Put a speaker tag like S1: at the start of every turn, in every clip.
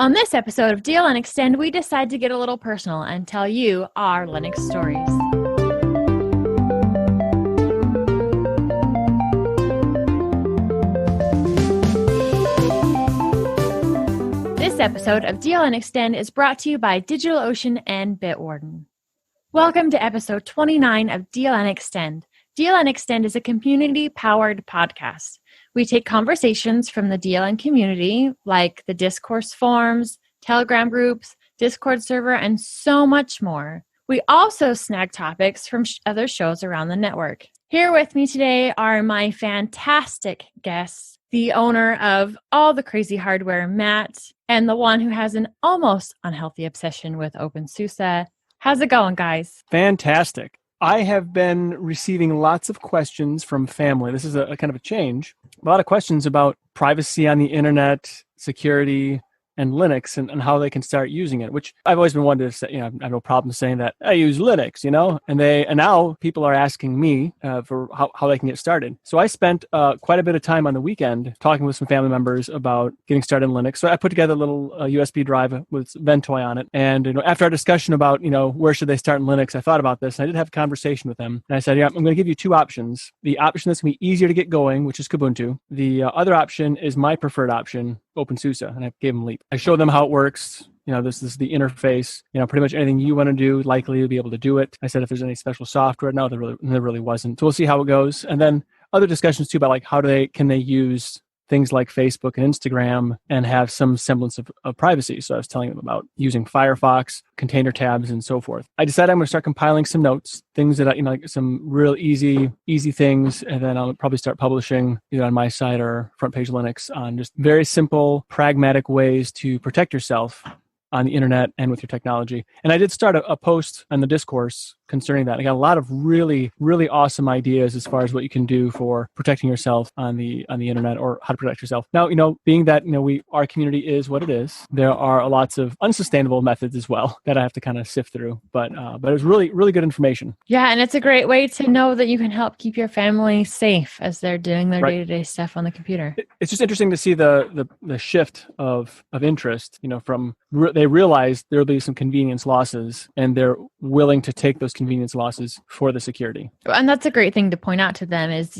S1: On this episode of DLN Xtend, we decide to get a little personal and tell you our Linux stories. This episode of DLN Xtend is brought to you by DigitalOcean and Bitwarden. Welcome to episode 29 of DLN Xtend. DLN Xtend is a community-powered podcast. We take conversations from the DLN community, like the discourse forums, Telegram groups, Discord server, and so much more. We also snag topics from other shows around the network. Here with me today are my fantastic guests, the owner of all the crazy hardware, Matt, and the one who has an almost unhealthy obsession with OpenSUSE. How's it going, guys?
S2: Fantastic. I have been receiving lots of questions from family. This is a kind of a change. A lot of questions about privacy on the internet, security, and Linux and how they can start using it, which I've always been wanting to say, I have no problem saying that I use Linux, and now people are asking me for how they can get started. So I spent quite a bit of time on the weekend talking with some family members about getting started in Linux. So I put together a little USB drive with Ventoy on it. And after our discussion about, where should they start in Linux, I thought about this and I did have a conversation with them. And I said, I'm going to give you two options. The option that's going to be easier to get going, which is Kubuntu. The other option is my preferred option, OpenSUSE, and I gave them Leap. I showed them how it works. This is the interface. Pretty much anything you want to do, likely you'll be able to do it. I said if there's any special software, no, there really wasn't. So we'll see how it goes. And then other discussions too about how can they use things like Facebook and Instagram and have some semblance of privacy. So I was telling them about using Firefox, container tabs, and so forth. I decided I'm going to start compiling some notes, things that, like some real easy things. And then I'll probably start publishing either on my site or Front Page Linux on just very simple, pragmatic ways to protect yourself on the internet and with your technology. And I did start a post on the discourse concerning that. I got a lot of really, really awesome ideas as far as what you can do for protecting yourself on the internet or how to protect yourself. Now, being that, our community is what it is, there are lots of unsustainable methods as well that I have to kind of sift through. But it was really, really good information.
S1: Yeah, and it's a great way to know that you can help keep your family safe as they're doing their day-to-day stuff on the computer.
S2: It's just interesting to see the shift of interest, from they realize there'll be some convenience losses and they're willing to take those convenience losses for the security.
S1: And that's a great thing to point out to them is,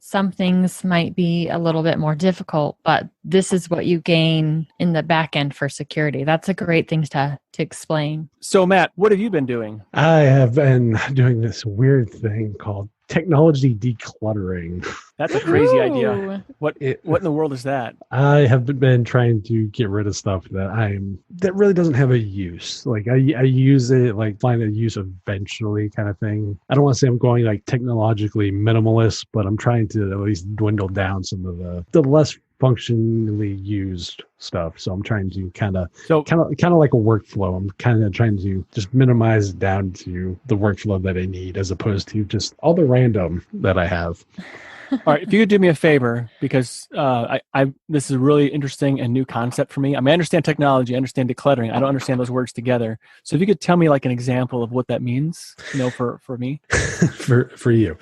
S1: some things might be a little bit more difficult, but this is what you gain in the back end for security. That's a great thing to explain.
S2: So Matt, what have you been doing?
S3: I have been doing this weird thing called technology decluttering.
S2: That's a crazy idea. What in the world is that?
S3: I have been trying to get rid of stuff that really doesn't have a use. Like I use it, find a use eventually kind of thing. I don't want to say I'm going technologically minimalist, but I'm trying to at least dwindle down some of the less functionally used stuff. So I'm trying to kind of like a workflow. I'm kind of trying to just minimize it down to the workflow that I need, as opposed to just all the random that I have.
S2: All right, if you could do me a favor, because this is a really interesting and new concept for me. I understand technology, I understand decluttering. I don't understand those words together. So if you could tell me an example of what that means, for me.
S3: for you.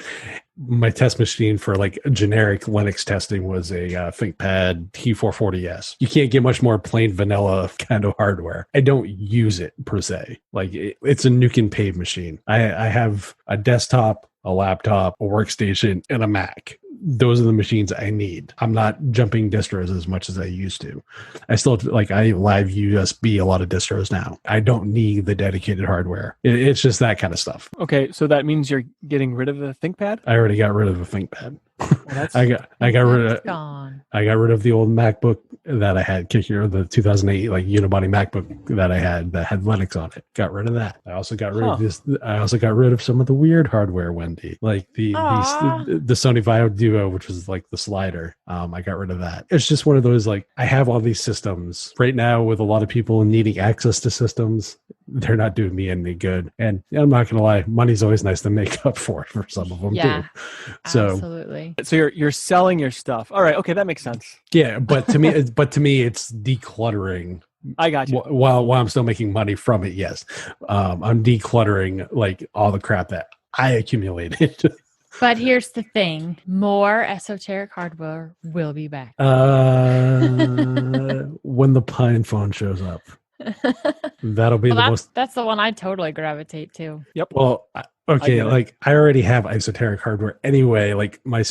S3: My test machine for generic Linux testing was a ThinkPad T440S. You can't get much more plain vanilla kind of hardware. I don't use it per se. It's a nuke and pave machine. I have a desktop, a laptop, a workstation, and a Mac. Those are the machines I need. I'm not jumping distros as much as I used to. I still I live USB a lot of distros now. I don't need the dedicated hardware. It's just that kind of stuff.
S2: Okay, so that means you're getting rid of the ThinkPad?
S3: I already got rid of the ThinkPad.
S2: Well,
S3: I got rid of the old MacBook that I had, the 2008 unibody MacBook that I had that had Linux on it. Got rid of that. I also got rid of this. I also got rid of some of the weird hardware, Wendy, the Sony Vaio Duo, which was the slider. I got rid of that. It's just one of those I have all these systems right now with a lot of people needing access to systems. They're not doing me any good. And I'm not going to lie, money's always nice to make up for some of them too. So,
S1: absolutely.
S2: So you're selling your stuff. All right. Okay. That makes sense.
S3: Yeah. But to me, it's decluttering.
S2: I got you.
S3: While I'm still making money from it. Yes. I'm decluttering all the crap that I accumulated.
S1: But here's the thing. More esoteric hardware will be back.
S3: When the Pine phone shows up. That'll be
S1: That's the one I totally gravitate to.
S2: Yep.
S3: Well, okay, like I already have esoteric hardware anyway. Like my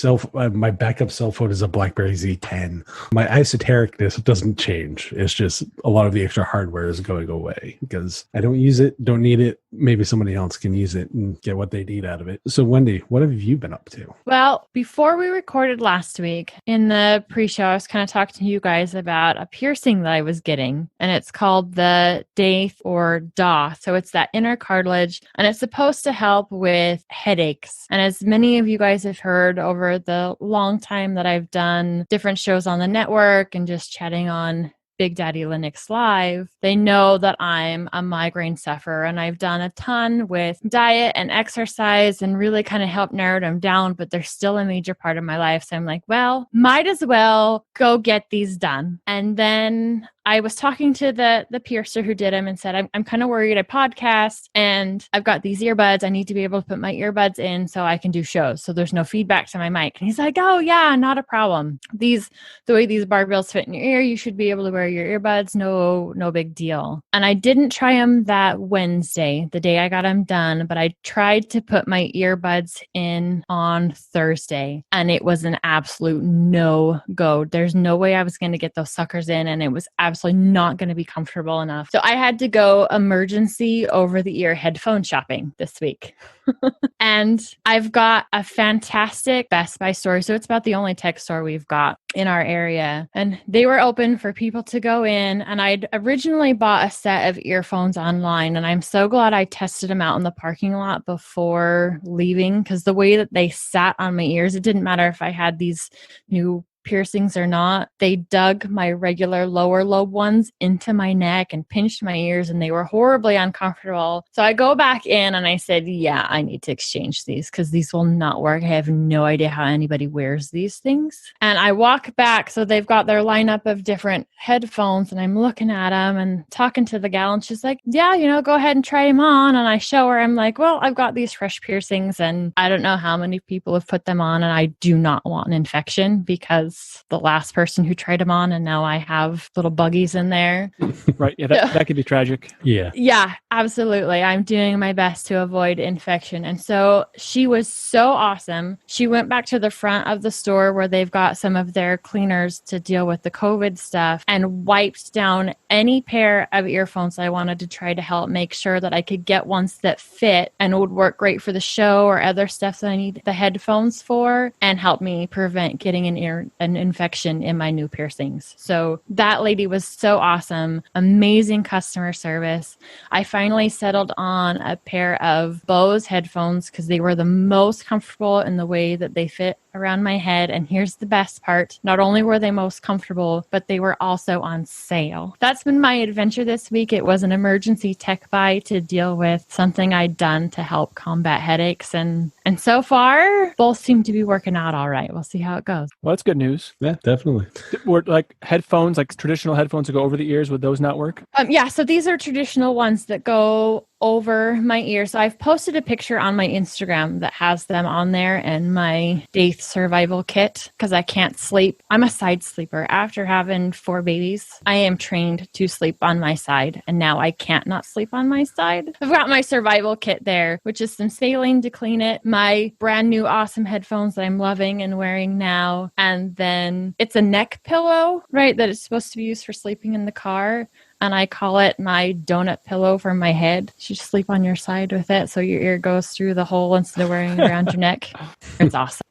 S3: backup cell phone is a BlackBerry Z10. My esotericness doesn't change. It's just a lot of the extra hardware is going away because I don't use it, don't need it. Maybe somebody else can use it and get what they need out of it. So Wendy, what have you been up to?
S1: Well, before we recorded last week in the pre-show, I was kind of talking to you guys about a piercing that I was getting, and it's called the DAIF or DAW. So it's that inner cartilage, and it's supposed to help with headaches. And as many of you guys have heard over the long time that I've done different shows on the network and just chatting on Big Daddy Linux Live, they know that I'm a migraine sufferer, and I've done a ton with diet and exercise and really kind of helped narrow them down, but they're still a major part of my life. So I'm like, well, might as well go get these done. And then I was talking to the piercer who did them and said, I'm kind of worried. I podcast and I've got these earbuds. I need to be able to put my earbuds in so I can do shows. So there's no feedback to my mic. And he's like, oh yeah, not a problem. The way these barbells fit in your ear, you should be able to wear your earbuds. No big deal. And I didn't try them that Wednesday, the day I got them done, but I tried to put my earbuds in on Thursday and it was an absolute no go. There's no way I was going to get those suckers in, and it was absolutely not going to be comfortable enough. So I had to go emergency over the ear headphone shopping this week. And I've got a fantastic Best Buy store. So it's about the only tech store we've got in our area. And they were open for people to go in. And I'd originally bought a set of earphones online. And I'm so glad I tested them out in the parking lot before leaving, because the way that they sat on my ears, it didn't matter if I had these new piercings or not. They dug my regular lower lobe ones into my neck and pinched my ears, and they were horribly uncomfortable. So I go back in and I said, yeah, I need to exchange these because these will not work. I have no idea how anybody wears these things. And I walk back. So they've got their lineup of different headphones, and I'm looking at them and talking to the gal, and she's like, yeah, go ahead and try them on. And I show her, I'm like, well, I've got these fresh piercings and I don't know how many people have put them on, and I do not want an infection because the last person who tried them on, and now I have little buggies in there.
S2: Right. Yeah, that could be tragic.
S3: Yeah.
S1: Yeah, absolutely. I'm doing my best to avoid infection. And so she was so awesome. She went back to the front of the store where they've got some of their cleaners to deal with the COVID stuff and wiped down any pair of earphones I wanted to try to help make sure that I could get ones that fit and would work great for the show or other stuff that I need the headphones for, and help me prevent getting an infection in my new piercings. So that lady was so awesome. Amazing customer service. I finally settled on a pair of Bose headphones because they were the most comfortable in the way that they fit around my head. And here's the best part. Not only were they most comfortable, but they were also on sale. That's been my adventure this week. It was an emergency tech buy to deal with something I'd done to help combat headaches. And so far, both seem to be working out all right. We'll see how it goes.
S2: Well, that's good news.
S3: Yeah, definitely.
S2: Were like headphones, like traditional headphones that go over the ears, would those not work?
S1: Yeah, so these are traditional ones that go over my ears. So I've posted a picture on my Instagram that has them on there and my DAIF survival kit because I can't sleep. I'm a side sleeper. After having 4 babies, I am trained to sleep on my side, and now I can't not sleep on my side. I've got my survival kit there, which is some saline to clean it, my brand new awesome headphones that I'm loving and wearing now, and then it's a neck pillow, right, that is supposed to be used for sleeping in the car. And I call it my donut pillow for my head. You should sleep on your side with it so your ear goes through the hole instead of wearing it around your neck. It's awesome.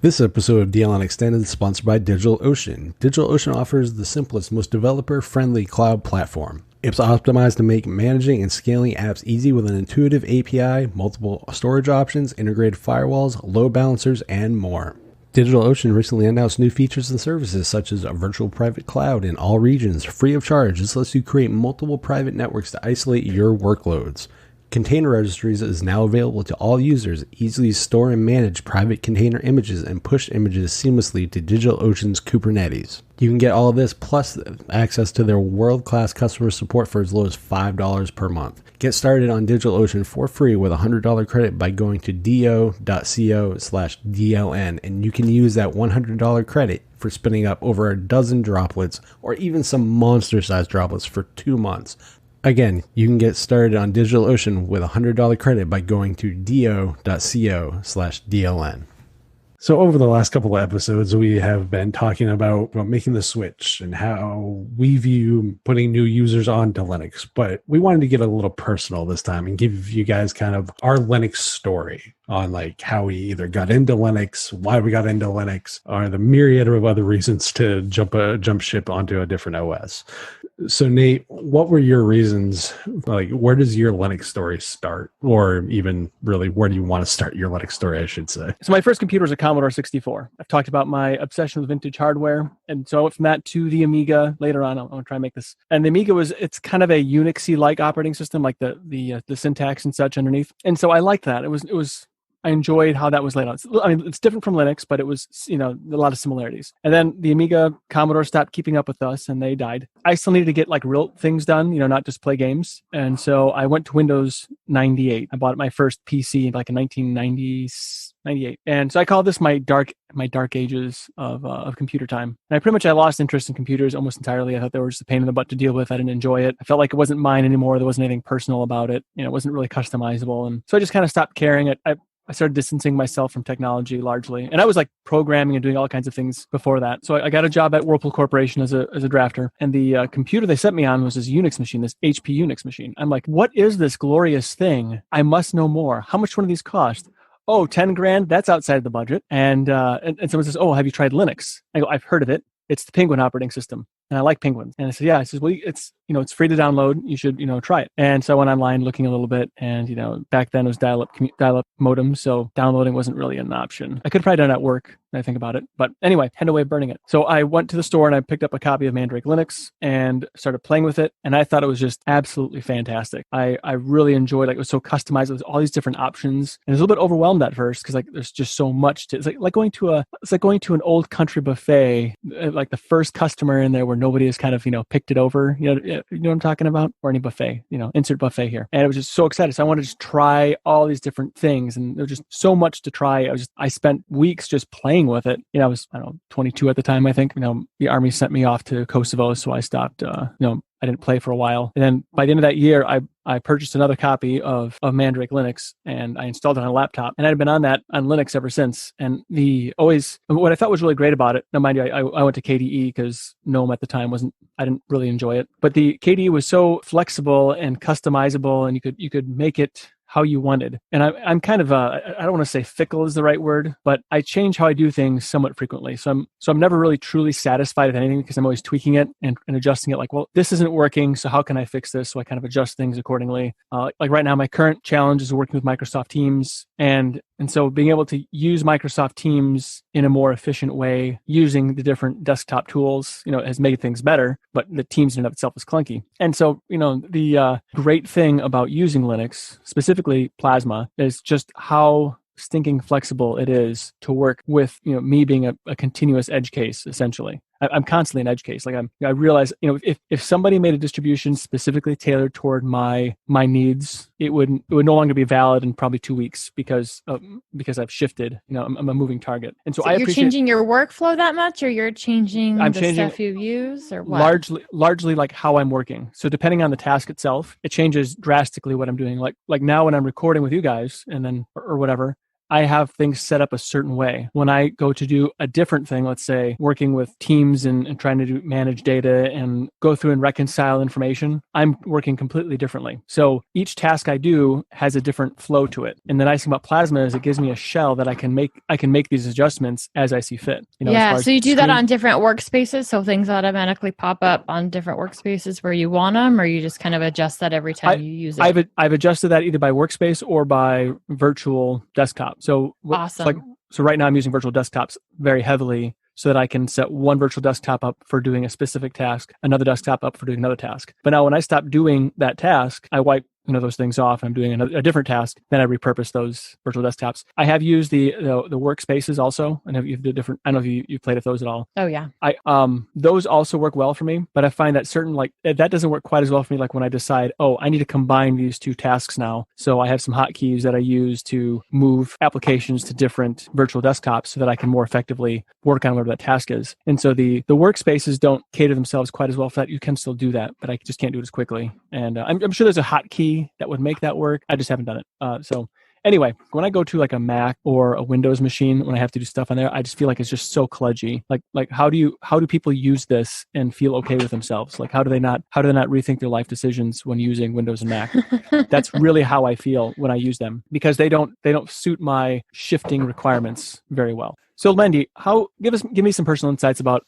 S3: This episode of DLN Xtend is sponsored by DigitalOcean. DigitalOcean offers the simplest, most developer-friendly cloud platform. It's optimized to make managing and scaling apps easy with an intuitive API, multiple storage options, integrated firewalls, load balancers, and more. DigitalOcean recently announced new features and services such as a virtual private cloud in all regions, free of charge. This lets you create multiple private networks to isolate your workloads. Container Registries is now available to all users. Easily store and manage private container images and push images seamlessly to DigitalOcean's Kubernetes. You can get all of this plus access to their world-class customer support for as low as $5 per month. Get started on DigitalOcean for free with a $100 credit by going to do.co/DLN, and you can use that $100 credit for spinning up over a dozen droplets or even some monster-sized droplets for 2 months. Again, you can get started on DigitalOcean with a $100 credit by going to do.co/DLN. So over the last couple of episodes, we have been talking about making the switch and how we view putting new users onto Linux. But we wanted to get a little personal this time and give you guys kind of our Linux story on like how we either got into Linux, why we got into Linux, or the myriad of other reasons to jump ship onto a different OS. So Nate, what were your reasons? Like, where does your Linux story start? Or even really, where do you want to start your Linux story, I should say?
S2: So my first computer was a Commodore 64. I've talked about my obsession with vintage hardware. And so I went from that to the Amiga later on. I'll try and make this. And the Amiga it's kind of a Unixy-like operating system, like the syntax and such underneath. And so I liked that. I enjoyed how that was laid out. I mean, it's different from Linux, but it was, a lot of similarities. And then the Amiga Commodore stopped keeping up with us and they died. I still needed to get like real things done, not just play games. And so I went to Windows 98. I bought my first PC like in 1998. And so I call this my dark ages of computer time. And I lost interest in computers almost entirely. I thought they were just a pain in the butt to deal with. I didn't enjoy it. I felt like it wasn't mine anymore. There wasn't anything personal about it. It wasn't really customizable. And so I just kind of stopped caring. I started distancing myself from technology largely. And I was like programming and doing all kinds of things before that. So I got a job at Whirlpool Corporation as a drafter. And the computer they set me on was this Unix machine, this HP Unix machine. I'm like, what is this glorious thing? I must know more. How much one of these cost? Oh, 10 grand? That's outside the budget. And someone says, oh, have you tried Linux? I go, I've heard of it. It's the Penguin operating system. And I like Penguin. And I said, yeah. I says, well, it's free to download. You should, try it. And so I went online looking a little bit. And, back then it was dial-up modem. So downloading wasn't really an option. I could have probably done it at work. I think about it. But anyway, had no way of burning it. So I went to the store and I picked up a copy of Mandrake Linux and started playing with it. And I thought it was just absolutely fantastic. I really enjoyed it. It was so customized with all these different options. And I was a little bit overwhelmed at first because there's just so much to it. It's like going to an old country buffet, like the first customer in there where nobody has kind of, picked it over. You know what I'm talking about? Or any buffet, insert buffet here. And I was just so excited. So I wanted to just try all these different things. And there was just so much to try. I spent weeks just playing with it. I was 22 at the time, I think. The Army sent me off to Kosovo, so I stopped. I didn't play for a while. And then by the end of that year, I purchased another copy of Mandrake Linux and I installed it on a laptop. And I'd been on Linux ever since. And what I thought was really great about it, now mind you, I went to KDE because GNOME at the time I didn't really enjoy it. But the KDE was so flexible and customizable and you could make it how you wanted. And I'm kind of I don't want to say fickle is the right word, but I change how I do things somewhat frequently. So I'm never really truly satisfied with anything because I'm always tweaking it and adjusting it. Like, well, this isn't working, so how can I fix this? So I kind of adjust things accordingly. Like right now, my current challenge is working with Microsoft Teams, and so being able to use Microsoft Teams in a more efficient way using the different desktop tools, has made things better, but the Teams in and of itself is clunky. And so, the great thing about using Linux, specifically Plasma, is just how stinking flexible it is to work with, me being a continuous edge case, essentially. I'm constantly an edge case. Like I realize, if somebody made a distribution specifically tailored toward my needs, it would no longer be valid in probably 2 weeks because I've shifted. I'm a moving target, and so
S1: you're changing your workflow that much, or you're changing stuff you use, or what?
S2: Largely like how I'm working. So depending on the task itself, it changes drastically what I'm doing. Like now when I'm recording with you guys, and then or whatever, I have things set up a certain way. When I go to do a different thing, let's say working with teams and trying to manage data and go through and reconcile information, I'm working completely differently. So each task I do has a different flow to it. And the nice thing about Plasma is it gives me a shell that I can make these adjustments as I see fit.
S1: So you do that on different workspaces, so things automatically pop up on different workspaces where you want them, or you just kind of adjust that every time you use it?
S2: I've adjusted that either by workspace or by virtual desktop. So
S1: awesome.
S2: So right now I'm using virtual desktops very heavily so that I can set one virtual desktop up for doing a specific task, another desktop up for doing another task. But now when I stop doing that task, I wipe those things off and I'm doing a different task, then I repurpose those virtual desktops. I have used the workspaces also, and have you the different. I don't know if you've played with those at all.
S1: Oh yeah.
S2: Those also work well for me, but I find that certain that doesn't work quite as well for me. Like when I decide, I need to combine these two tasks now, so I have some hotkeys that I use to move applications to different virtual desktops so that I can more effectively work on whatever that task is. And so the workspaces don't cater themselves quite as well for that. You can still do that, but I just can't do it as quickly. And I'm sure there's a hotkey that would make that work. I just haven't done it. So anyway, when I go to like a Mac or a Windows machine, when I have to do stuff on there, I just feel like it's just so kludgy. Like how do people use this and feel okay with themselves? Like how do they not rethink their life decisions when using Windows and Mac? That's really how I feel when I use them, because they don't suit my shifting requirements very well. So Wendy, give me some personal insights about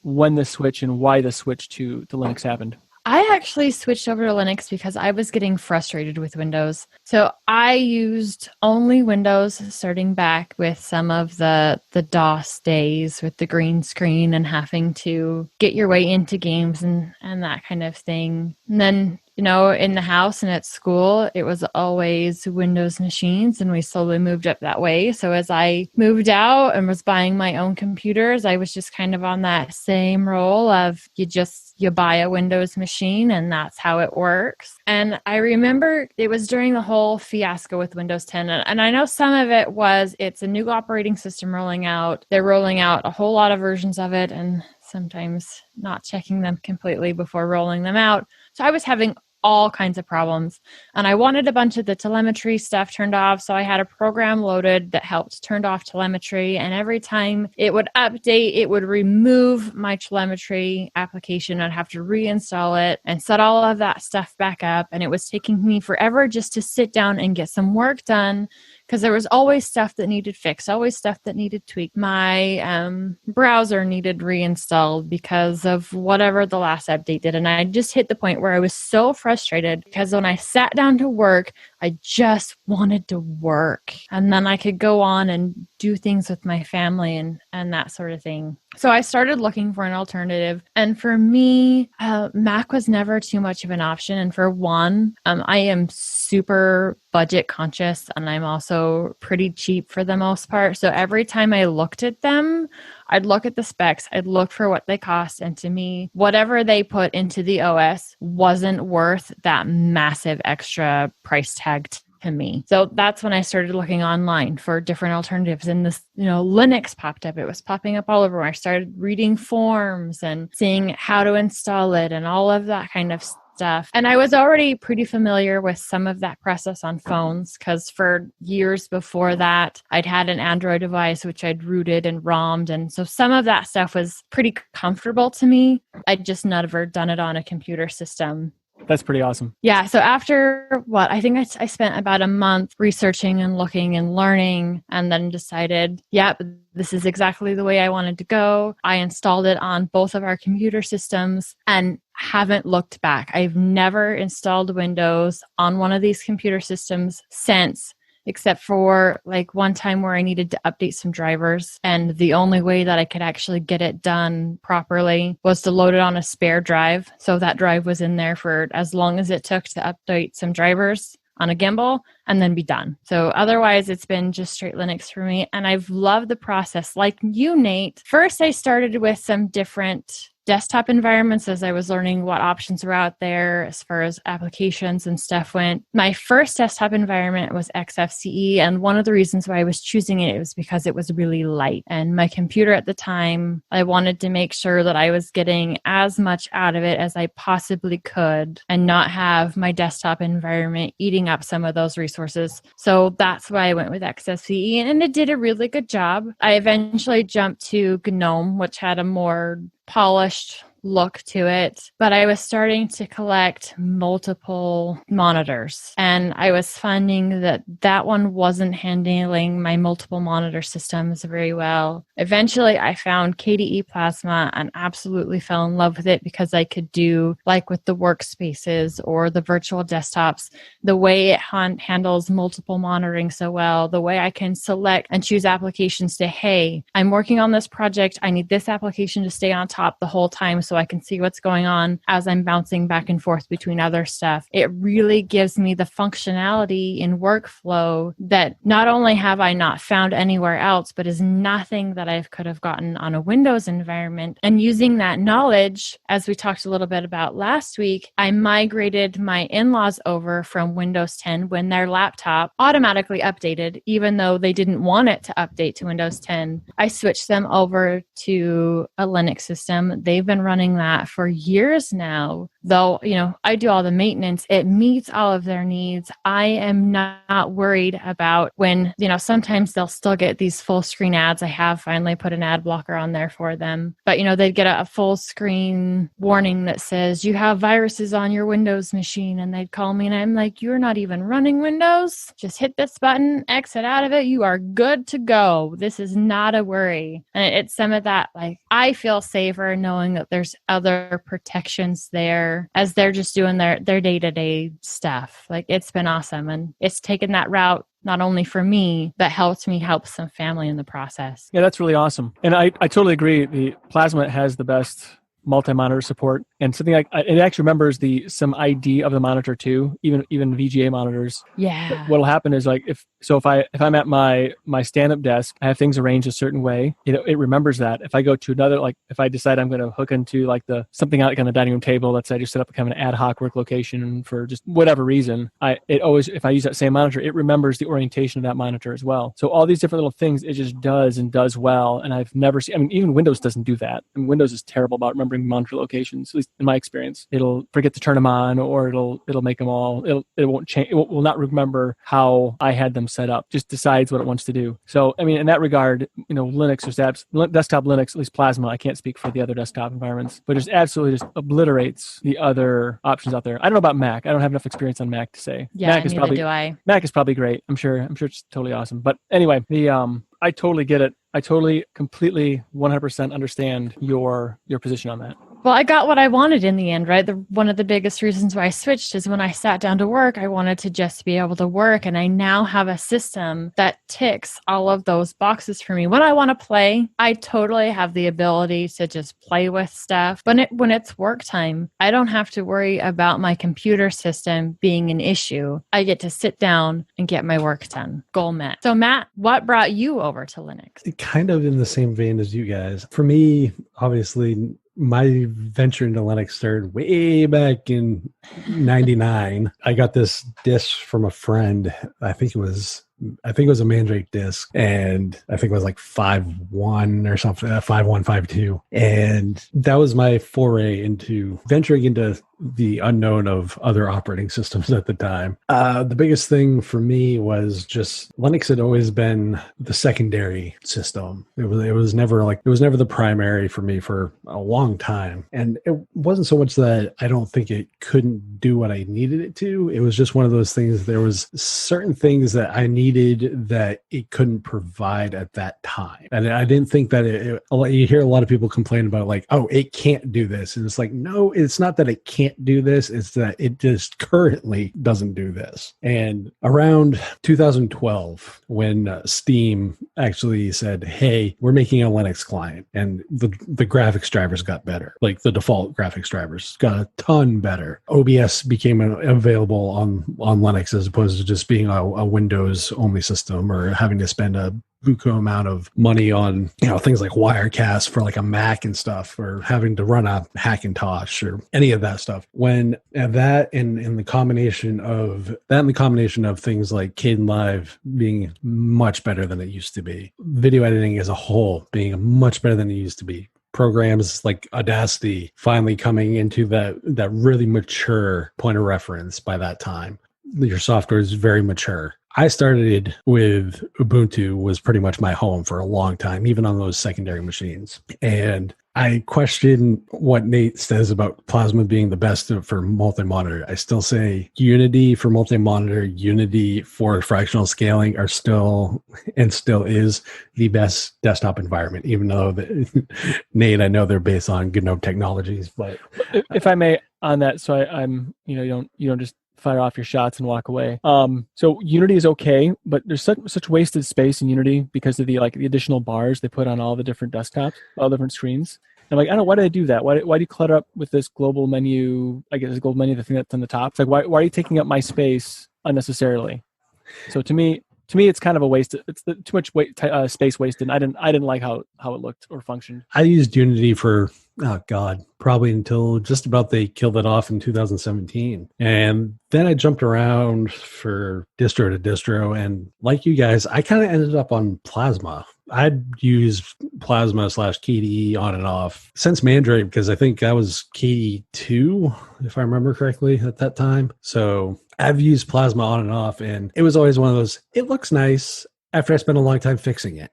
S2: when the switch and why the switch to Linux happened.
S1: I actually switched over to Linux because I was getting frustrated with Windows. So I used only Windows starting back with some of the DOS days with the green screen and having to get your way into games and that kind of thing. And then, in the house and at school, it was always Windows machines, and we slowly moved up that way. So as I moved out and was buying my own computers, I was just kind of on that same role of you buy a Windows machine and that's how it works. And I remember it was during the whole fiasco with Windows 10. And I know some of it was it's a new operating system rolling out. They're rolling out a whole lot of versions of it and sometimes not checking them completely before rolling them out. So I was having all kinds of problems. And I wanted a bunch of the telemetry stuff turned off. So I had a program loaded that helped turn off telemetry. And every time it would update, it would remove my telemetry application. I'd have to reinstall it and set all of that stuff back up. And it was taking me forever just to sit down and get some work done, because there was always stuff that needed fixed, always stuff that needed tweaked. My browser needed reinstalled because of whatever the last update did. And I just hit the point where I was so frustrated because when I sat down to work, I just wanted to work. And then I could go on and do things with my family and that sort of thing. So I started looking for an alternative. And for me, Mac was never too much of an option. And for one, I am super budget conscious and I'm also pretty cheap for the most part. So every time I looked at them, I'd look at the specs, I'd look for what they cost. And to me, whatever they put into the OS wasn't worth that massive extra price tag to me. So that's when I started looking online for different alternatives. And this, Linux popped up. It was popping up all over. I started reading forums and seeing how to install it and all of that kind of stuff. And I was already pretty familiar with some of that process on phones because for years before that, I'd had an Android device which I'd rooted and ROMmed. And so some of that stuff was pretty comfortable to me. I'd just never done it on a computer system.
S2: That's pretty awesome.
S1: Yeah. So after I think I spent about a month researching and looking and learning and then decided, this is exactly the way I wanted to go. I installed it on both of our computer systems and haven't looked back. I've never installed Windows on one of these computer systems since, except for like one time where I needed to update some drivers. And the only way that I could actually get it done properly was to load it on a spare drive. So that drive was in there for as long as it took to update some drivers on a gimbal and then be done. So otherwise it's been just straight Linux for me. And I've loved the process. Like you, Nate, first I started with some different desktop environments as I was learning what options were out there as far as applications and stuff went. My first desktop environment was XFCE, and one of the reasons why I was choosing it was because it was really light. And my computer at the time, I wanted to make sure that I was getting as much out of it as I possibly could and not have my desktop environment eating up some of those resources. So that's why I went with XFCE, and it did a really good job. I eventually jumped to GNOME, which had a more polished look to it, but I was starting to collect multiple monitors, and I was finding that one wasn't handling my multiple monitor systems very well. Eventually, I found KDE Plasma and absolutely fell in love with it because I could do, like with the workspaces or the virtual desktops, the way it handles multiple monitoring so well, the way I can select and choose applications to, hey, I'm working on this project, I need this application to stay on top the whole time so so I can see what's going on as I'm bouncing back and forth between other stuff. It really gives me the functionality in workflow that not only have I not found anywhere else, but is nothing that I could have gotten on a Windows environment. And using that knowledge, as we talked a little bit about last week, I migrated my in-laws over from Windows 10 when their laptop automatically updated, even though they didn't want it to update to Windows 10. I switched them over to a Linux system. They've been running that for years now. Though, I do all the maintenance. It meets all of their needs. I am not worried about when, sometimes they'll still get these full screen ads. I have finally put an ad blocker on there for them. But, they'd get a full screen warning that says, you have viruses on your Windows machine. And they'd call me and I'm like, you're not even running Windows. Just hit this button, exit out of it. You are good to go. This is not a worry. And it's some of that, I feel safer knowing that there's other protections there as they're just doing their day-to-day stuff. It's been awesome. And it's taken that route not only for me, but helped me help some family in the process.
S2: Yeah, that's really awesome. And I totally agree. The Plasma has the best multi-monitor support, and something like it actually remembers some ID of the monitor too, even VGA monitors.
S1: Yeah.
S2: What'll happen is if I'm at my stand-up desk, I have things arranged a certain way. It remembers that. If I go to another, if I decide I'm going to hook into something out on the dining room table, let's say I just set up kind of an ad hoc work location for just whatever reason, if I use that same monitor, it remembers the orientation of that monitor as well. So all these different little things, it just does and does well. And I've never seen. Even Windows doesn't do that. Windows is terrible about remembering monitor locations, at least in my experience. It'll forget to turn them on, or it'll make them all. It won't change. It will not remember how I had them set up. Just decides what it wants to do. So in that regard, Linux or desktop Linux, at least Plasma. I can't speak for the other desktop environments, but just absolutely just obliterates the other options out there. I don't know about Mac. I don't have enough experience on Mac to say.
S1: Yeah,
S2: Mac is
S1: neither do I.
S2: Mac is probably great. I'm sure it's totally awesome. But anyway, I totally get it. I totally, completely, 100% understand your position on that.
S1: Well, I got what I wanted in the end, right? One of the biggest reasons why I switched is when I sat down to work, I wanted to just be able to work. And I now have a system that ticks all of those boxes for me. When I want to play, I totally have the ability to just play with stuff. When it's work time, I don't have to worry about my computer system being an issue. I get to sit down and get my work done. Goal met. So Matt, what brought you over to Linux?
S3: Kind of in the same vein as you guys. For me, obviously, my venture into Linux started way back in 99. I got this disk from a friend. I think it was a Mandrake disk, and I think it was 5.1 or something, 5.1, 5.2. And that was my foray into venturing into the unknown of other operating systems at the time. The biggest thing for me was just Linux had always been the secondary system. It was never the primary for me for a long time. And it wasn't so much that I don't think it couldn't do what I needed it to. It was just one of those things. There was certain things that I needed that it couldn't provide at that time. And I didn't think that you hear a lot of people complain about it can't do this. And it's no, it's not that it can't do this. It's that it just currently doesn't do this. And around 2012, when Steam actually said, hey, we're making a Linux client, and the graphics drivers got better. The default graphics drivers got a ton better. OBS became available on Linux as opposed to just being a Windows only system or having to spend a buku amount of money on things like Wirecast for a Mac and stuff, or having to run a Hackintosh or any of that stuff. When that in the combination of things like Kdenlive being much better than it used to be, video editing as a whole being much better than it used to be, programs like Audacity finally coming into that really mature point of reference by that time. Your software is very mature. I started with Ubuntu, was pretty much my home for a long time, even on those secondary machines. And I question what Nate says about Plasma being the best for multi-monitor. I still say Unity for multi-monitor, Unity for fractional scaling are still is the best desktop environment, even though Nate, I know they're based on GNOME technologies. But
S2: if I may on that, so I'm you don't just fire off your shots and walk away. So Unity is okay, but there's such wasted space in Unity because of the additional bars they put on all the different desktops, all different screens. I'm like, I don't know, why do they do that? Why do you clutter up with this global menu? I guess the global menu, the thing that's on the top. It's like, why are you taking up my space unnecessarily? So to me, it's kind of a waste. It's too much space wasted. I didn't like how it looked or functioned.
S3: I used Unity for, probably until just about they killed it off in 2017. And then I jumped around for distro to distro. And like you guys, I kind of ended up on Plasma. I'd used Plasma / KDE on and off since Mandrake, because I think that was KDE 2, if I remember correctly at that time. So I've used Plasma on and off, and it was always one of those, it looks nice after I spent a long time fixing it.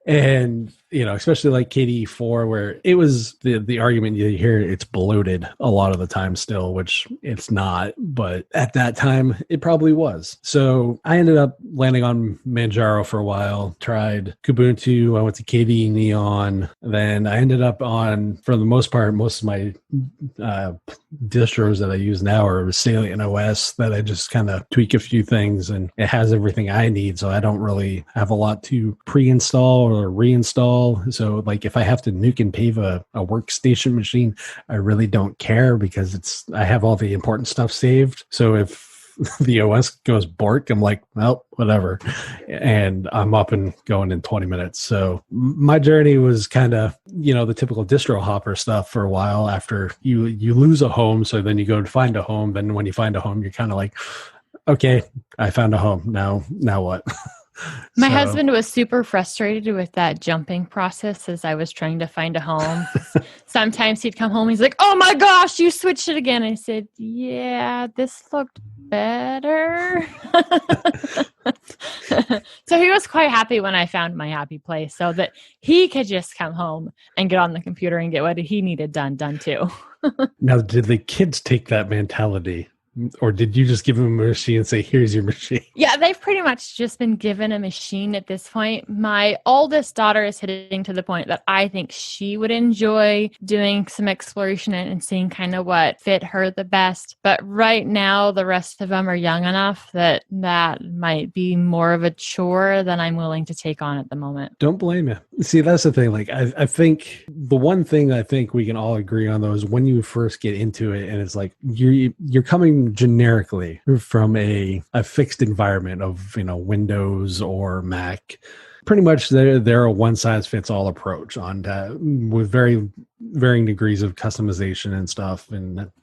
S3: And, especially like KDE 4, where it was the argument you hear, it's bloated a lot of the time still, which it's not. But at that time, it probably was. So I ended up landing on Manjaro for a while, tried Kubuntu, I went to KDE Neon. Then I ended up on, for the most part, most of my distros that I use now are Salient OS, that I just kind of tweak a few things, and it has everything I need. So I don't really have a lot to pre-install or reinstall. So like if I have to nuke and pave a workstation machine, I really don't care, because I have all the important stuff saved. So if the OS goes bork, I'm like, well, whatever. And I'm up and going in 20 minutes. So my journey was kind of, the typical distro hopper stuff for a while. After you lose a home, so then you go to find a home. Then when you find a home, you're kind of like, okay, I found a home. Now what?
S1: My husband was super frustrated with that jumping process as I was trying to find a home. Sometimes he'd come home, he's like, oh my gosh, you switched it again. I said, yeah, this looked better. So he was quite happy when I found my happy place, so that he could just come home and get on the computer and get what he needed done too.
S3: Now, did the kids take that mentality? Or did you just give them a machine and say, here's your machine?
S1: Yeah, they've pretty much just been given a machine at this point. My oldest daughter is hitting to the point that I think she would enjoy doing some exploration and seeing kind of what fit her the best. But right now, the rest of them are young enough that might be more of a chore than I'm willing to take on at the moment.
S3: Don't blame you. See, that's the thing. Like, I think the one thing I think we can all agree on, though, is when you first get into it and it's like you're coming generically from a fixed environment of Windows or Mac. Pretty much they're a one size fits all approach on that, with very varying degrees of customization and stuff.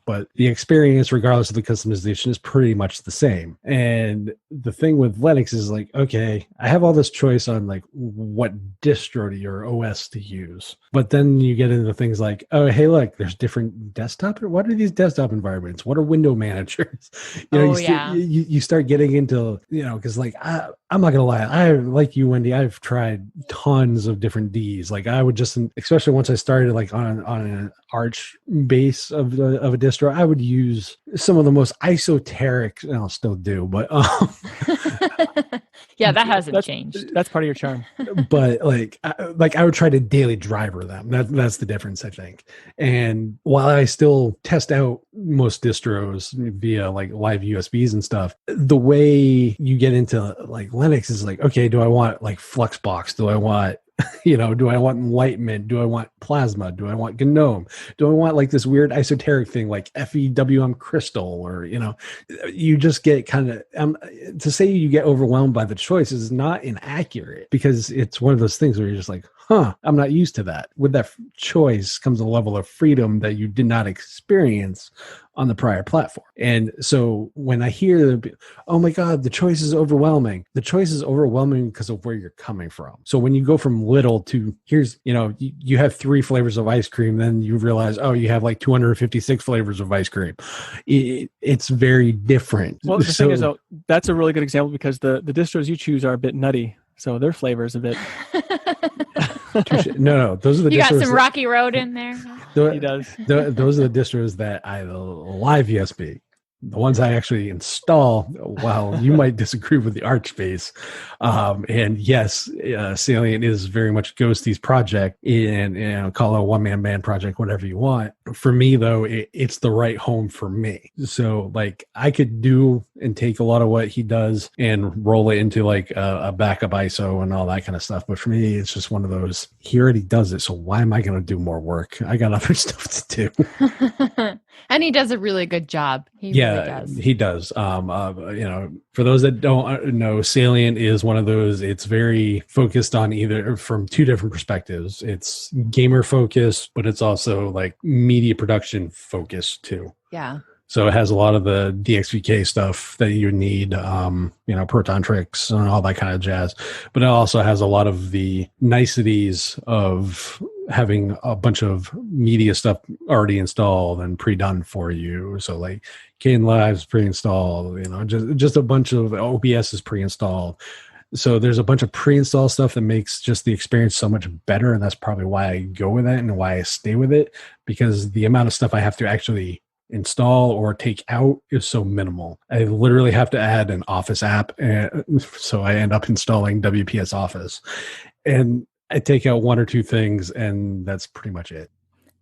S3: But the experience, regardless of the customization, is pretty much the same. And the thing with Linux is like, okay, I have all this choice on like what distro or OS to use. But then you get into things like, oh, hey, look, there's different desktop. What are these desktop environments? What are window managers? You start getting into, because like, I'm not going to lie. I, like you, Wendy, I've tried tons of different Ds. Like I would just, especially once I started like on an Arch base of a distro, I would use some of the most esoteric, and I'll still do, but
S1: yeah, that hasn't changed.
S2: That's part of your charm.
S3: But I would try to daily driver them. That's the difference, I think. And while I still test out most distros via like live USBs and stuff, the way you get into like Linux is like, okay, do I want like Fluxbox? Do I want do I want Enlightenment? Do I want Plasma? Do I want GNOME? Do I want like this weird esoteric thing like FEWM Crystal? Or, you just get kind of, to say you get overwhelmed by the choice is not inaccurate, because it's one of those things where you're just like, I'm not used to that. With that choice comes a level of freedom that you did not experience on the prior platform. And so when I hear, oh my God, the choice is overwhelming. The choice is overwhelming because of where you're coming from. So when you go from little to here's, you have 3 flavors of ice cream, then you realize, oh, you have like 256 flavors of ice cream. It's very different.
S2: Well, the thing is, though, that's a really good example, because the distros you choose are a bit nutty. So their flavors a bit.
S3: No, those are the.
S1: You
S3: distros
S1: got some Rocky Road in there.
S2: He does.
S3: Those are the distros that I live USB. The ones I actually install, while you might disagree with the Archbase, and yes, Salient is very much Ghostie's project, and call it a one-man band project, whatever you want. For me, though, it's the right home for me. So, like, I could do and take a lot of what he does and roll it into like a backup ISO and all that kind of stuff. But for me, it's just one of those. He already does it, so why am I going to do more work? I got other stuff to do.
S1: And he does a really good job. He really does.
S3: He does. For those that don't know, Salient is one of those. It's very focused on either from two different perspectives. It's gamer focused, but it's also like media production focused too.
S1: Yeah.
S3: So it has a lot of the DXVK stuff that you need, Proton tricks and all that kind of jazz. But it also has a lot of the niceties of having a bunch of media stuff already installed and pre-done for you. So like Kane Live's pre-installed, just a bunch of OBS is pre-installed. So there's a bunch of pre-install stuff that makes just the experience so much better. And that's probably why I go with it and why I stay with it, because the amount of stuff I have to actually install or take out is so minimal. I literally have to add an Office app, and so I end up installing WPS Office, and I take out one or two things, and that's pretty much it.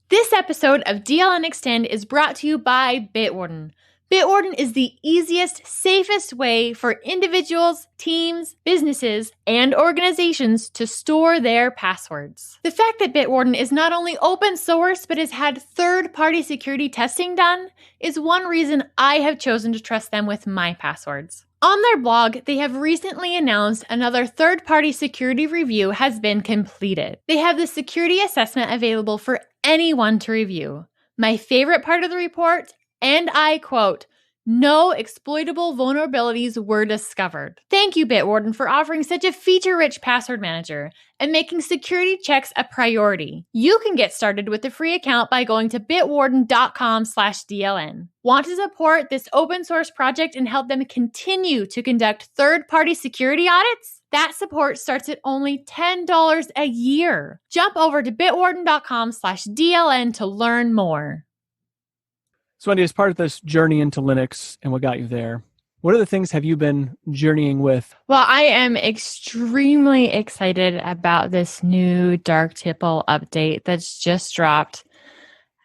S1: This episode of DLN Xtend is brought to you by Bitwarden. Bitwarden is the easiest, safest way for individuals, teams, businesses, and organizations to store their passwords. The fact that Bitwarden is not only open source but has had third-party security testing done is one reason I have chosen to trust them with my passwords. On their blog, they have recently announced another third-party security review has been completed. They have the security assessment available for anyone to review. My favorite part of the report, and I quote, "No exploitable vulnerabilities were discovered." Thank you, Bitwarden, for offering such a feature-rich password manager and making security checks a priority. You can get started with a free account by going to bitwarden.com/DLN. Want to support this open source project and help them continue to conduct third-party security audits? That support starts at only $10 a year. Jump over to bitwarden.com/DLN to learn more.
S2: So, Wendy, as part of this journey into Linux and what got you there, what other things have you been journeying with?
S1: Well, I am extremely excited about this new Darktable update that's just dropped.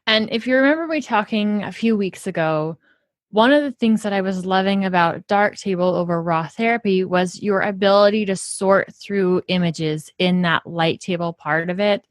S1: And if you remember me talking a few weeks ago, one of the things that I was loving about Darktable over Raw Therapy was your ability to sort through images in that light table part of it.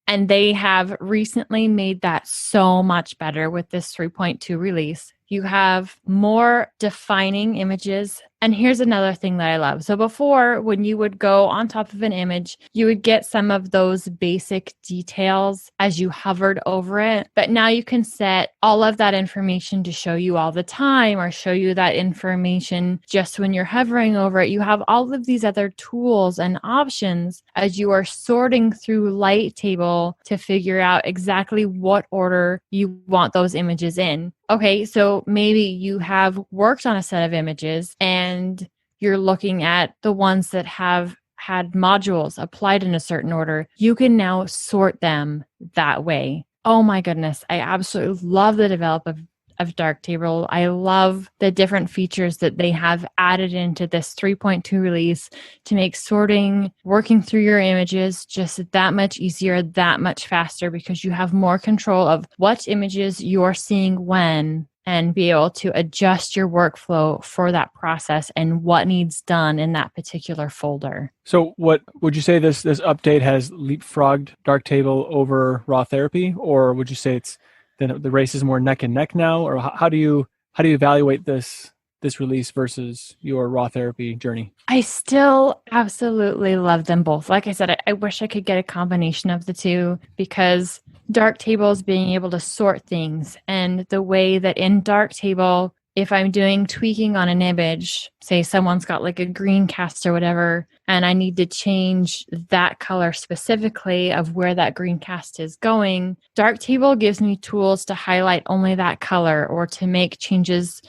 S1: And they have recently made that so much better with this 3.2 release. You have more defining images. And here's another thing that I love. So before, when you would go on top of an image, you would get some of those basic details as you hovered over it. But now you can set all of that information to show you all the time or show you that information just when you're hovering over it. You have all of these other tools and options as you are sorting through Lighttable to figure out exactly what order you want those images in. Okay, so maybe you have worked on a set of images and you're looking at the ones that have had modules applied in a certain order. You can now sort them that way. Oh my goodness, I absolutely love the development of Darktable. I love the different features that they have added into this 3.2 release to make sorting, working through your images just that much easier, that much faster, because you have more control of what images you're seeing when, and be able to adjust your workflow for that process and what needs done in that particular folder.
S2: So what would you say this update has leapfrogged Darktable over Raw Therapy, or would you say it's the race is more neck and neck now, or how do you evaluate this release versus your Raw Therapy journey?
S1: I still absolutely love them both. Like I said, I wish I could get a combination of the two, because Darktable is being able to sort things, and the way that in Darktable, if I'm doing tweaking on an image, say someone's got like a green cast or whatever, and I need to change that color specifically of where that green cast is going, Darktable gives me tools to highlight only that color or to make changes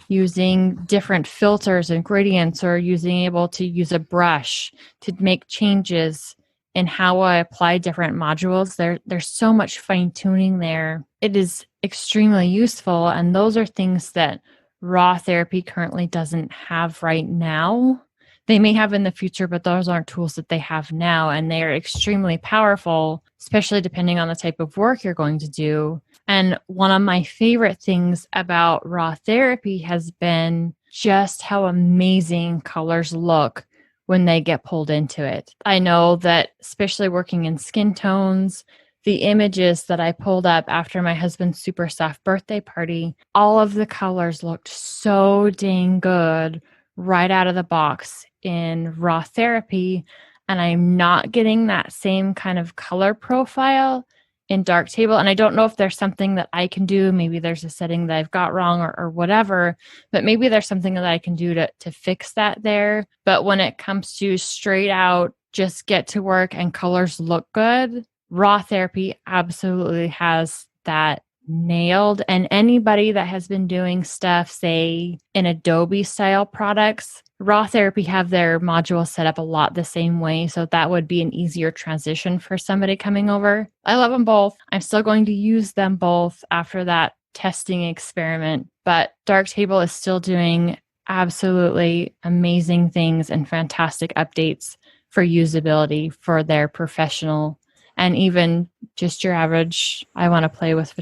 S1: using different filters and gradients, or able to use a brush to make changes in how I apply different modules. There's so much fine tuning there. It is extremely useful, and those are things that raw therapy currently doesn't have right now. They may have in the future, but those aren't tools that they have now. And they are extremely powerful, especially depending on the type of work you're going to do. And one of my favorite things about raw therapy has been just how amazing colors look when they get pulled into it. I know that especially working in skin tones, the images that I pulled up after my husband's super soft birthday party, all of the colors looked so dang good right out of the box in raw therapy. And I'm not getting that same kind of color profile in Darktable. And I don't know if there's something that I can do. Maybe there's a setting that I've got wrong or whatever, but maybe there's something that I can do to fix that there. But when it comes to straight out, just get to work and colors look good, raw therapy absolutely has that nailed. And anybody that has been doing stuff, say in Adobe style products, raw therapy have their modules set up a lot the same way. So that would be an easier transition for somebody coming over. I love them both. I'm still going to use them both after that testing experiment, but Darktable is still doing absolutely amazing things and fantastic updates for usability for their professional and even just your average, I want to play with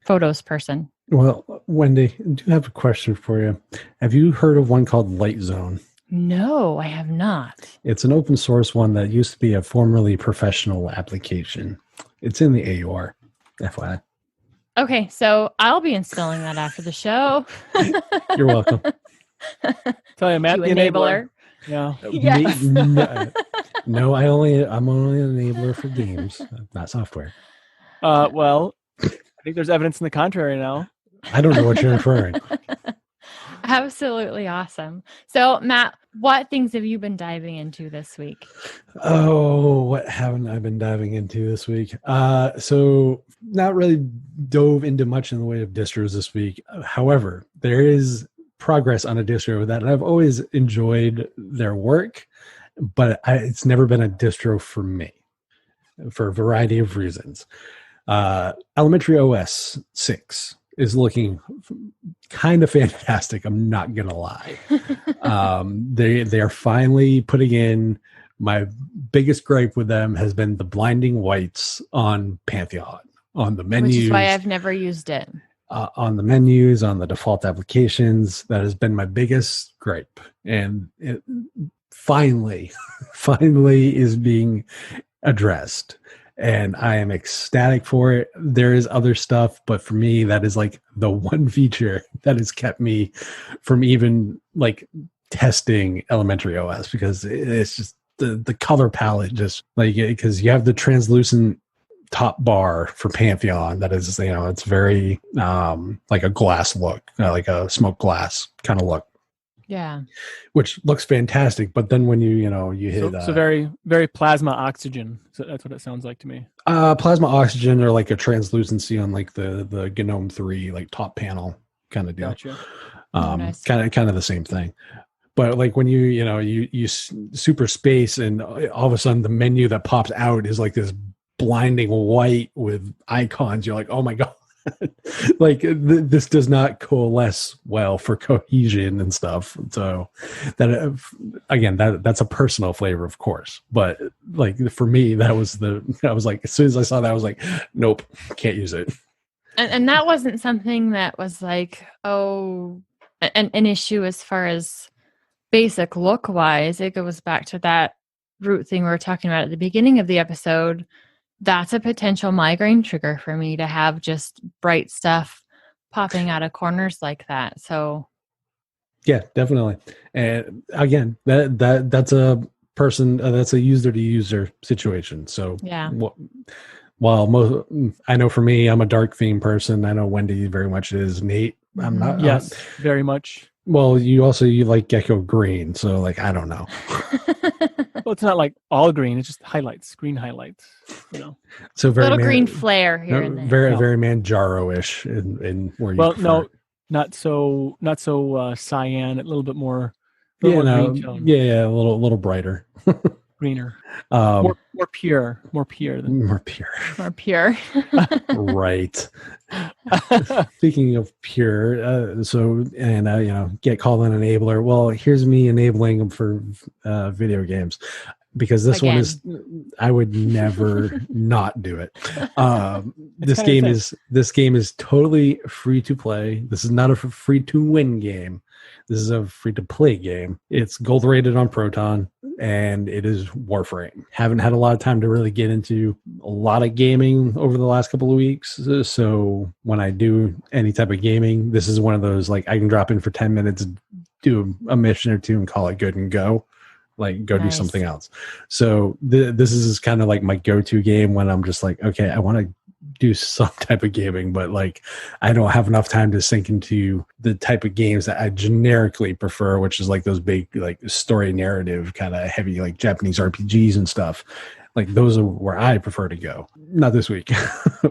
S1: photos person.
S3: Well, Wendy, I do have a question for you. Have you heard of one called Light Zone?
S1: No, I have not.
S3: It's an open source one that used to be a formerly professional application. It's in the AUR, FYI.
S1: Okay, so I'll be installing that after the show.
S3: You're welcome.
S2: Tell you, Matt, the enabler.
S3: Yeah.
S1: Yes.
S3: No, I'm only an enabler for games, not software.
S2: Well, I think there's evidence in the contrary now.
S3: I don't know what you're inferring.
S1: Absolutely awesome. So, Matt, what things have you been diving into this week?
S3: Oh, what haven't I been diving into this week? So not really dove into much in the way of distros this week. However, there is progress on a distro that I've always enjoyed their work, but it's never been a distro for me for a variety of reasons. Elementary OS 6 is looking kind of fantastic. I'm not going to lie. They are finally putting in. My biggest gripe with them has been the blinding whites on Pantheon, on the menus.
S1: Which is why I've never used it.
S3: On the menus, on the default applications. That has been my biggest gripe. And it finally is being addressed. And I am ecstatic for it. There is other stuff, but for me, that is like the one feature that has kept me from even like testing Elementary OS, because it's just the color palette, just like, because you have the translucent top bar for Pantheon that is, it's very like a glass look, like a smoked glass kind of look.
S1: Yeah,
S3: which looks fantastic. But then when you hit
S2: so very, very plasma oxygen. So that's what it sounds like to me.
S3: Plasma oxygen, or like a translucency on like the GNOME 3 like top panel kind of deal.
S2: Gotcha.
S1: Nice.
S3: Kind of the same thing. But like when you super space, and all of a sudden the menu that pops out is like this blinding white with icons, you're like, oh my god. Like this does not coalesce well for cohesion and stuff. So that again, that's a personal flavor, of course, but like for me, I was like, as soon as I saw that, I was like, nope, can't use it.
S1: And that wasn't something that was like, an issue as far as basic look wise. It goes back to that root thing we were talking about at the beginning of the episode. That's a potential migraine trigger for me to have just bright stuff popping out of corners like that. So
S3: yeah, definitely. And again, that's a person, that's a user to user situation. So
S1: yeah.
S3: While I know for me, I'm a dark theme person. I know Wendy very much is. Nate, I'm not.
S2: Yes, very much.
S3: Well, you like Gecko green, so like I don't know.
S2: Well, it's not like all green; it's just highlights, green highlights.
S3: So very
S1: little green flare here and there.
S3: Very Manjaro-ish in where you.
S2: Well,
S3: prefer.
S2: no, not so cyan. A little bit more.
S3: Green
S2: tone.
S3: Yeah, a little brighter.
S2: greener,
S3: Um,
S2: more pure than
S3: more pure.
S1: More pure.
S3: Right. Speaking of pure, get called an enabler. Well, here's me enabling them for video games, because this one is, I would never not do it. This game is totally free to play. This is not a free to win game. This is a free to play game. It's gold rated on Proton, and it is Warframe. Haven't had a lot of time to really get into a lot of gaming over the last couple of weeks. So when I do any type of gaming, this is one of those, like, I can drop in for 10 minutes, do a mission or two, and call it good and go. Like, go do something else. So this is kind of like my go-to game when I'm just like, okay, I want to do some type of gaming, but like I don't have enough time to sink into the type of games that I generically prefer, which is like those big, like, story narrative kind of heavy, like Japanese RPGs and stuff. Like, those are where I prefer to go. Not this week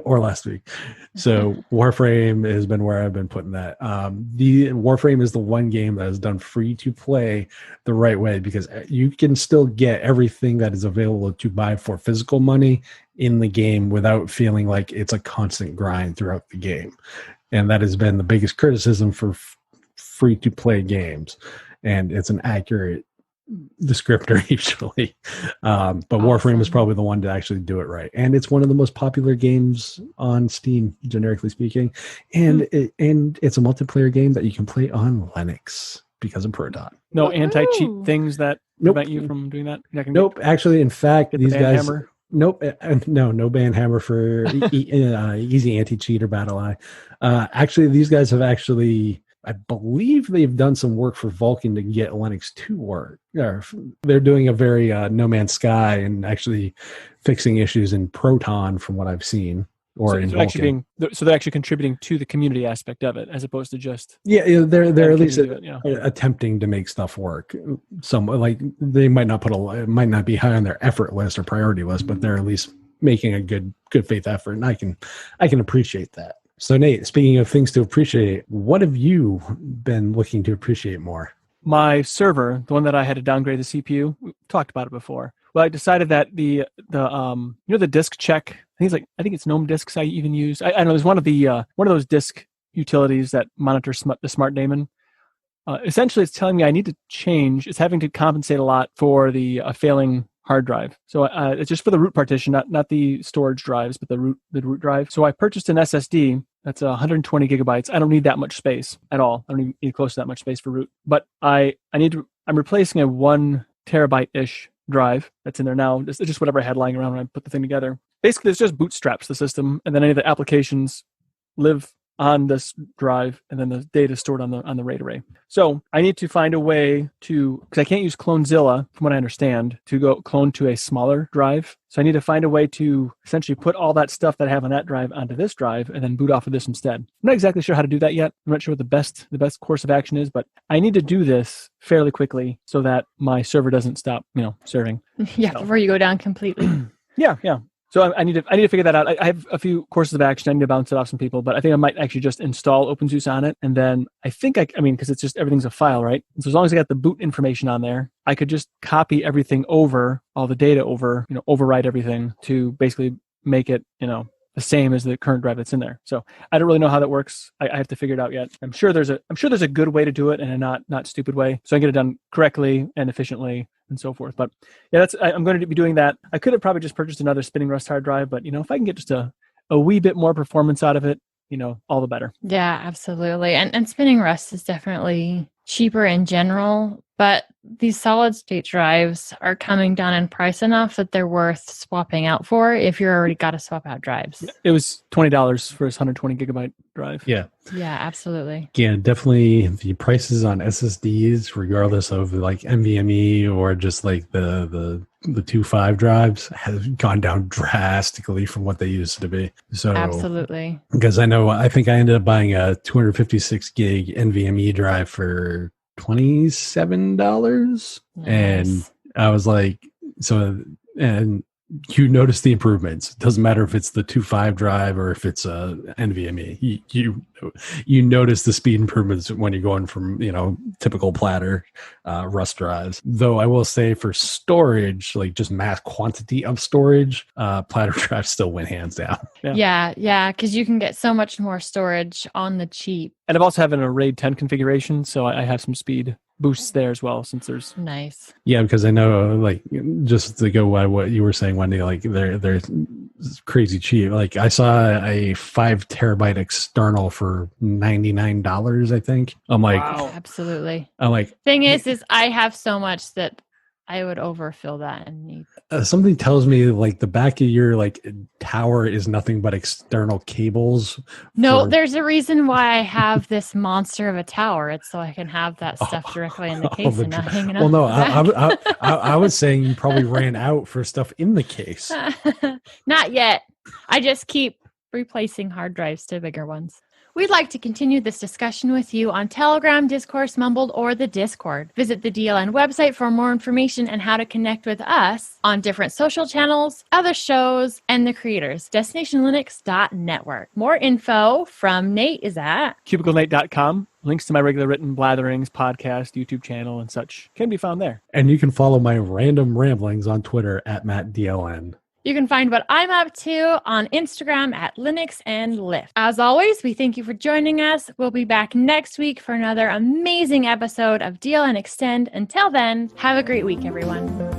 S3: or last week. So Warframe has been where I've been putting that. The Warframe is the one game that is done free to play the right way, because you can still get everything that is available to buy for physical money in the game without feeling like it's a constant grind throughout the game. And that has been the biggest criticism for free to play games. And it's an accurate descriptor usually. But Warframe is probably the one to actually do it right. And it's one of the most popular games on Steam, generically speaking. And it's a multiplayer game that you can play on Linux because of Proton.
S2: No anti-cheat things that prevent you from doing that?
S3: Nope. Actually, in fact, these guys...
S2: Hammer?
S3: Nope. No ban hammer for easy anti-cheat or battle eye. Actually, these guys have actually... I believe they've done some work for Vulkan to get Linux to work. They're doing a very No Man's Sky and actually fixing issues in Proton from what I've seen. Or in Vulkan.
S2: They're actually contributing to the community aspect of it, as opposed to just
S3: they're at least
S2: it,
S3: attempting to make stuff work. Some, like, they might not it might not be high on their effort list or priority list, but they're at least making a good faith effort, and I can appreciate that. So Nate, speaking of things to appreciate, what have you been looking to appreciate more?
S2: My server, the one that I had to downgrade the CPU, we talked about it before. Well, I decided that the disk check, I think it's GNOME disks I even use. I know there's one of those disk utilities that monitor the smart daemon. Essentially, it's telling me I need to change. It's having to compensate a lot for the failing hard drive. So it's just for the root partition, not the storage drives, but the root drive. So I purchased an SSD that's 120 gigabytes. I don't need that much space at all. I don't even need close to that much space for root. But I'm replacing a 1 terabyte-ish drive that's in there now. It's just whatever I had lying around when I put the thing together. Basically, it's just bootstraps the system, and then any of the applications live on this drive, and then the data is stored on the RAID array. So I need to find a way to, because I can't use Clonezilla, from what I understand, to go clone to a smaller drive. So I need to find a way to essentially put all that stuff that I have on that drive onto this drive, and then boot off of this instead. I'm not exactly sure how to do that yet. I'm not sure what the best course of action is, but I need to do this fairly quickly so that my server doesn't stop, serving.
S1: Yeah, before you go down completely.
S2: Yeah. So I need to figure that out. I have a few courses of action. I need to bounce it off some people, but I think I might actually just install OpenSUSE on it. And then I think because it's just, everything's a file, right? So as long as I got the boot information on there, I could just copy everything over, all the data over, overwrite everything to basically make it, the same as the current drive that's in there. So I don't really know how that works. I have to figure it out yet. I'm sure there's a good way to do it and a not stupid way. So I get it done correctly and efficiently and so forth. But yeah, I'm going to be doing that. I could have probably just purchased another spinning Rust hard drive, but if I can get just a wee bit more performance out of it, all the better.
S1: Yeah, absolutely. And spinning Rust is definitely cheaper in general, but these solid state drives are coming down in price enough that they're worth swapping out for if you're already got to swap out drives.
S2: It was $20 for his 120 gigabyte drive.
S1: Yeah, absolutely.
S3: Yeah, definitely the prices on SSDs, regardless of like NVMe or just like the 2.5 drives, have gone down drastically from what they used to be. So
S1: absolutely.
S3: Because I think I ended up buying a 256 gig NVMe drive for $27. Nice. And I was like, and you notice the improvements. It doesn't matter if it's the 2.5 drive or if it's a NVMe. You notice the speed improvements when you're going from, typical platter rust drives. Though I will say for storage, like just mass quantity of storage, platter drives still win hands down.
S1: Yeah, because you can get so much more storage on the cheap.
S2: And I've also have an RAID 10 configuration, so I have some speed boosts there as well, since there's
S1: nice.
S3: Yeah, because I know, like, just to go by what you were saying, Wendy, like they're crazy cheap. Like I saw a 5 terabyte external for $99, I think. I'm like,
S2: wow.
S1: Absolutely.
S3: I'm like,
S1: thing is I have so much that I would overfill that and need.
S3: Something tells me like the back of your like tower is nothing but external cables.
S1: No, there's a reason why I have this monster of a tower. It's so I can have that stuff directly in the case and not hanging out.
S3: Well, no, I was saying you probably ran out for stuff in the case.
S1: Not yet. I just keep replacing hard drives to bigger ones. We'd like to continue this discussion with you on Telegram, Discourse Mumbled, or the Discord. Visit the DLN website for more information and how to connect with us on different social channels, other shows, and the creators. DestinationLinux.network. More info from Nate is at
S2: cubiclenate.com. Links to my regular written blatherings, podcast, YouTube channel, and such can be found there.
S3: And you can follow my random ramblings on Twitter at MattDLN.
S1: You can find what I'm up to on Instagram at Linux and Lyft. As always, we thank you for joining us. We'll be back next week for another amazing episode of DLN Xtend. Until then, have a great week, everyone.